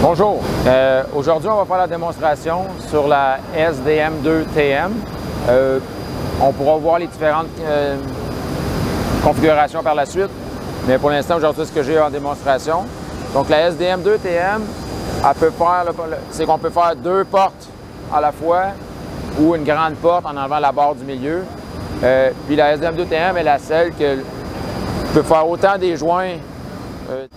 Bonjour, aujourd'hui on va faire la démonstration sur la SDM2TM. On pourra voir les différentes configurations par la suite, mais pour l'instant aujourd'hui c'est ce que j'ai en démonstration. Donc la SDM2TM, elle peut faire, c'est qu'on peut faire deux portes à la fois ou une grande porte en enlevant la barre du milieu. Puis la SDM2TM est la seule qui peut faire autant des joints,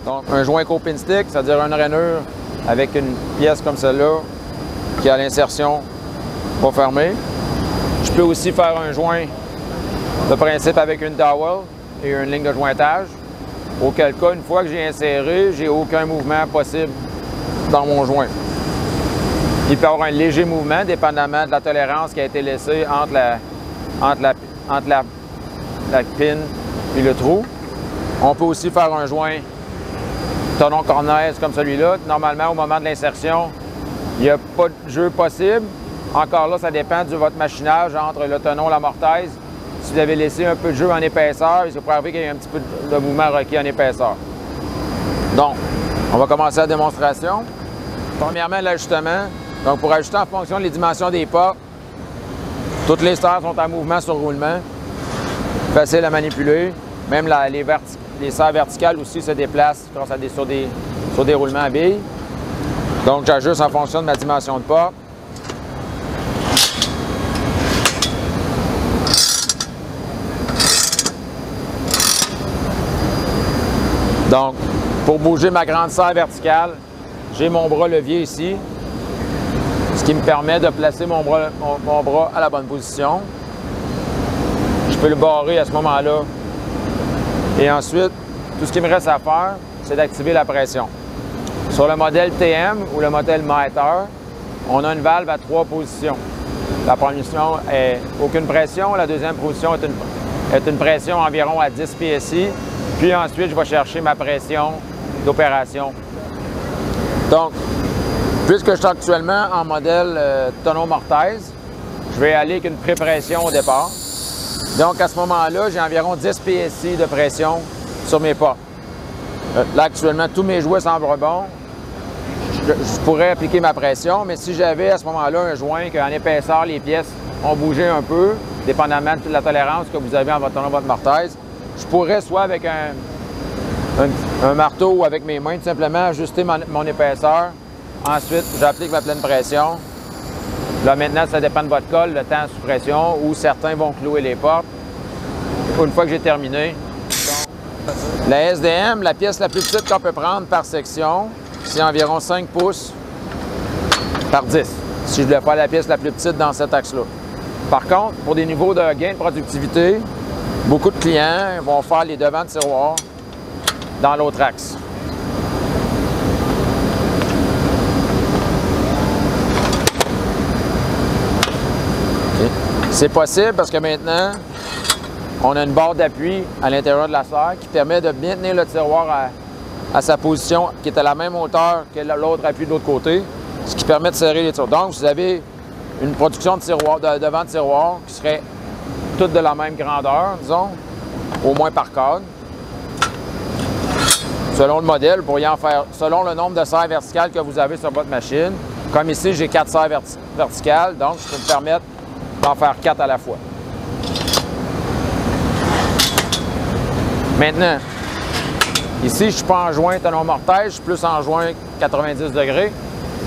donc un joint coping stick, c'est-à-dire une rainure avec une pièce comme celle-là qui a l'insertion pas fermée. Je peux aussi faire un joint de principe avec une dowel et une ligne de jointage, auquel cas, une fois que j'ai inséré, j'ai aucun mouvement possible dans mon joint. Il peut y avoir un léger mouvement, dépendamment de la tolérance qui a été laissée entre la pin et le trou. On peut aussi faire un joint tenon cornèse comme celui-là. Normalement, au moment de l'insertion, il n'y a pas de jeu possible. Encore là, ça dépend de votre machinage entre le tenon et la mortaise. Si vous avez laissé un peu de jeu en épaisseur, il pourrait arriver qu'il y ait un petit peu de mouvement requis en épaisseur. Donc, on va commencer la démonstration. Premièrement, l'ajustement. Donc, pour ajuster en fonction des dimensions des portes, toutes les serres sont en mouvement sur roulement. Facile à manipuler. Même les serres verticales aussi se déplacent grâce à sur des roulements à billes. Donc, j'ajuste en fonction de ma dimension de porte. Donc, pour bouger ma grande serre verticale, j'ai mon bras levier ici, ce qui me permet de placer mon bras à la bonne position. Je peux le barrer à ce moment-là. Et ensuite, tout ce qui me reste à faire, c'est d'activer la pression. Sur le modèle TM ou le modèle Mitre, on a une valve à 3 positions. La première position est aucune pression. La deuxième position est une pression environ à 10 PSI. Puis ensuite, je vais chercher ma pression d'opération. Donc, puisque je suis actuellement en modèle tonneau mortaise, je vais aller avec une pré-pression au départ. Donc, à ce moment-là, j'ai environ 10 PSI de pression sur mes portes. Là, actuellement, tous mes jouets semblent bons. Je pourrais appliquer ma pression, mais si j'avais à ce moment-là un joint qu'en épaisseur, les pièces ont bougé un peu, dépendamment de la tolérance que vous avez en votre tonneau, votre mortaise, je pourrais soit avec un marteau ou avec mes mains, tout simplement ajuster mon épaisseur. Ensuite, j'applique ma pleine pression. Là, maintenant, ça dépend de votre colle, le temps sous pression, ou certains vont clouer les portes. Une fois que j'ai terminé, la SDM, la pièce la plus petite qu'on peut prendre par section, c'est environ 5 pouces par 10, si je voulais faire la pièce la plus petite dans cet axe-là. Par contre, pour des niveaux de gain de productivité, beaucoup de clients vont faire les devants de tiroir dans l'autre axe. C'est possible parce que maintenant, on a une barre d'appui à l'intérieur de la serre qui permet de bien tenir le tiroir à sa position qui est à la même hauteur que l'autre appui de l'autre côté, ce qui permet de serrer les tiroirs. Donc, vous avez une production de tiroir, devant de tiroir qui serait toutes de la même grandeur, disons, au moins par cadre. Selon le modèle, vous pourriez en faire selon le nombre de serres verticales que vous avez sur votre machine. Comme ici, j'ai 4 serres verticales, donc je peux me permettre d'en faire 4 à la fois. Maintenant, ici, je ne suis pas en joint tenon mortaise, je suis plus en joint 90 degrés.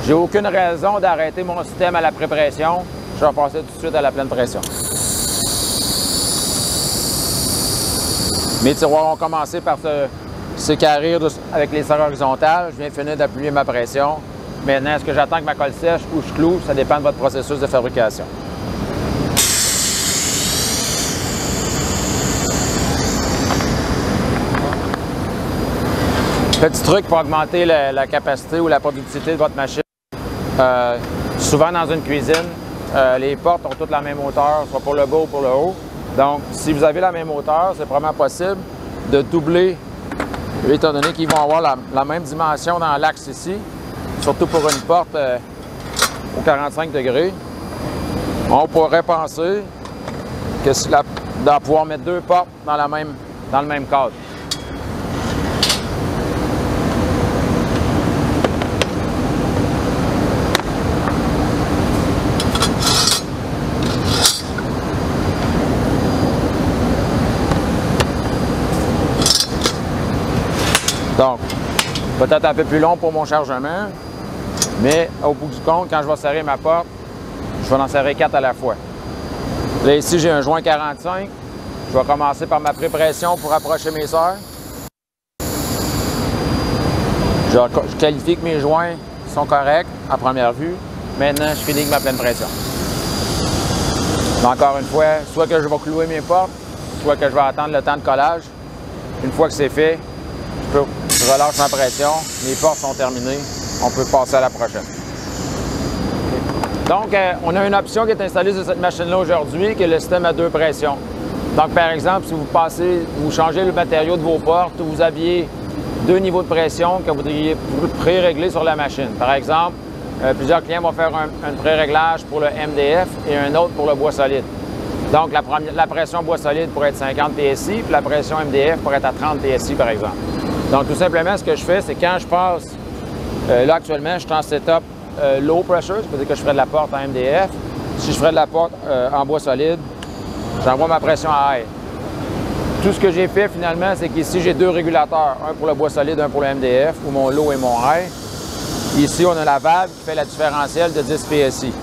J'ai aucune raison d'arrêter mon système à la pré-pression. Je vais passer tout de suite à la pleine pression. Mes tiroirs ont commencé par se carrer avec les serres horizontales. Je viens finir d'appuyer ma pression. Maintenant, est-ce que j'attends que ma colle sèche ou je cloue? Ça dépend de votre processus de fabrication. Petit truc pour augmenter la capacité ou la productivité de votre machine. Souvent dans une cuisine, les portes ont toutes la même hauteur, soit pour le bas ou pour le haut. Donc, si vous avez la même hauteur, c'est vraiment possible de doubler, étant donné qu'ils vont avoir la même dimension dans l'axe ici, surtout pour une porte au 45 degrés. On pourrait penser que de pouvoir mettre deux portes dans le même cadre. Donc, peut-être un peu plus long pour mon chargement, mais au bout du compte, quand je vais serrer ma porte, je vais en serrer 4 à la fois. Là, ici, j'ai un joint 45. Je vais commencer par ma pré-pression pour approcher mes sœurs. Je qualifie que mes joints sont corrects à première vue. Maintenant, je finis avec ma pleine pression. Encore une fois, soit que je vais clouer mes portes, soit que je vais attendre le temps de collage. Une fois que c'est fait, je relâche ma pression, mes portes sont terminées, on peut passer à la prochaine. Donc, on a une option qui est installée sur cette machine-là aujourd'hui, qui est le système à 2 pressions. Donc, par exemple, si vous changez le matériau de vos portes, vous aviez 2 niveaux de pression que vous voudriez pré-régler sur la machine. Par exemple, plusieurs clients vont faire un pré-réglage pour le MDF et un autre pour le bois solide. Donc, la pression bois solide pourrait être 50 PSI, puis la pression MDF pourrait être à 30 PSI, par exemple. Donc, tout simplement, ce que je fais, c'est quand je passe, là, actuellement, je suis en setup low pressure, c'est-à-dire que je ferais de la porte en MDF. Si je ferais de la porte en bois solide, j'envoie ma pression à high. Tout ce que j'ai fait, finalement, c'est qu'ici, j'ai 2 régulateurs, un pour le bois solide, un pour le MDF, ou mon low et mon high. Ici, on a la valve qui fait la différentielle de 10 PSI.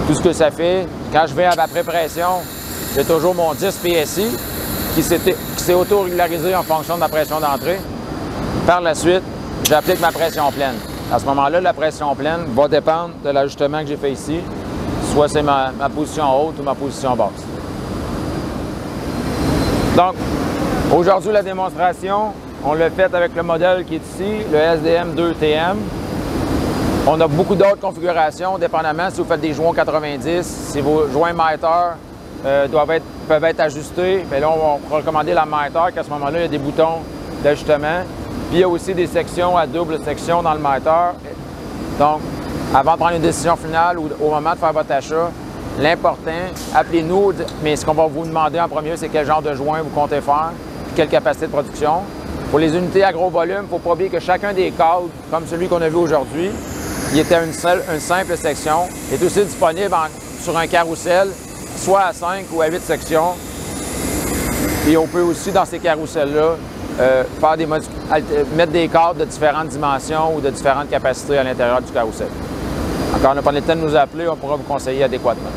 Tout ce que ça fait, quand je vais à ma pré-pression, j'ai toujours mon 10 PSI qui s'est auto-régularisé en fonction de ma pression d'entrée. Par la suite, j'applique ma pression pleine. À ce moment-là, la pression pleine va dépendre de l'ajustement que j'ai fait ici, soit c'est ma position haute ou ma position basse. Donc, aujourd'hui, la démonstration, on l'a faite avec le modèle qui est ici, le SDM2TM. On a beaucoup d'autres configurations, dépendamment si vous faites des joints 90, si vos joints miters peuvent être ajustés. Bien là, on va recommander la miter, qu'à ce moment-là, il y a des boutons d'ajustement. Puis il y a aussi des sections à double section dans le miter. Donc, avant de prendre une décision finale ou au moment de faire votre achat, l'important, appelez-nous, mais ce qu'on va vous demander en premier, c'est quel genre de joint vous comptez faire, puis quelle capacité de production. Pour les unités à gros volume, il ne faut pas oublier que chacun des cadres, comme celui qu'on a vu aujourd'hui, il était une simple section, est aussi disponible sur un carrousel, soit à 5 ou à 8 sections. Et on peut aussi, dans ces carousels-là, mettre des cadres de différentes dimensions ou de différentes capacités à l'intérieur du carrousel. Encore, on n'a pas le temps de nous appeler, on pourra vous conseiller adéquatement.